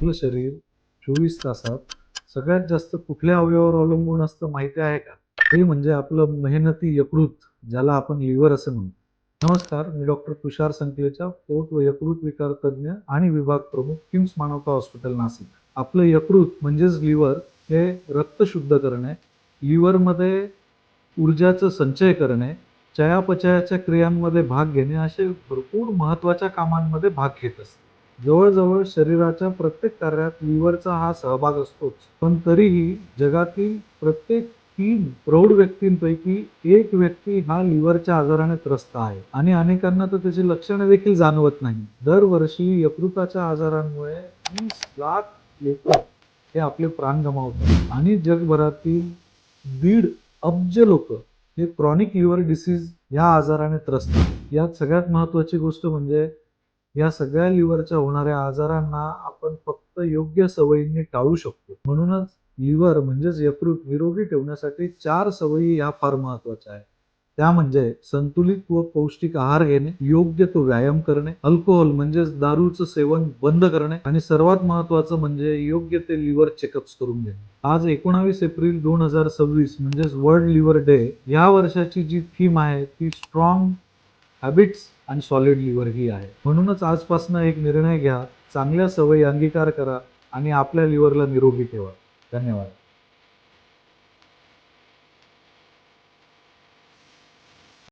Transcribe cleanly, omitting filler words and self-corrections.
आपलं शरीर 24 तासात सगळ्यात जास्त कुठल्या अवयवावर अवलंबून असतं माहिती आहे का? ते म्हणजे आपलं मेहनती यकृत, ज्याला आपण लिव्हर असं म्हणतो. नमस्कार, मी डॉक्टर तुषार संकलेचा, पोट व यकृत विकार तज्ञ आणि विभाग प्रमुख, किम्स मानवता हॉस्पिटल, नाशिक. आपलं यकृत म्हणजेच लिव्हर हे रक्त शुद्ध करणे, लिव्हरमध्ये ऊर्जाचं संचय करणे, चयापचयाच्या क्रियांमध्ये भाग घेणे असे भरपूर महत्त्वाच्या कामांमध्ये भाग घेत असते. जवळजवळ शरीराच्या प्रत्येक कार्यात लिव्हरचा हा सहभाग असतोच. पण तरीही जगातील प्रत्येक 3 प्रौढ व्यक्तींपैकी 1 व्यक्ती हा लिव्हरच्या आजाराने त्रस्त आहे आणि अनेकांना तर त्याची लक्षणे देखील जाणवत नाही. दरवर्षी यकृताच्या आजारांमुळे 30 लाख लेकरं हे आपले प्राण गमावतात आणि जगभरातील 1.5 अब्ज लोक हे क्रॉनिक लिव्हर डिसीज या आजाराने त्रस्त आहेत. यात सगळ्यात महत्त्वाची गोष्ट म्हणजे या सगळ्या लिव्हरच्या होणाऱ्या आजारांना आपण फक्त योग्य सवयींनी टाळू शकतो. म्हणूनच लिव्हर म्हणजेच यकृत निरोगी ठेवण्यासाठी 4 सवयी या फार महत्त्वाच्या आहेत. त्या म्हणजे संतुलित व पौष्टिक आहार घेणे, योग्य तो व्यायाम करणे, अल्कोहोल म्हणजेच दारूचं सेवन बंद करणे आणि सर्वात महत्त्वाचं म्हणजे योग्य ते लिव्हर चेकअप्स करून घेणे. आज 19 एप्रिल 2026 म्हणजेच वर्ल्ड लिव्हर डे. या वर्षाची जी थीम आहे ती स्ट्रॉंग हॅबिट्स आणि सॉलिड लिव्हर ही आहे. म्हणूनच आजपासून एक निर्णय घ्या, चांगल्या सवयी अंगीकार करा आणि आपल्या लिव्हरला निरोगी ठेवा. धन्यवाद.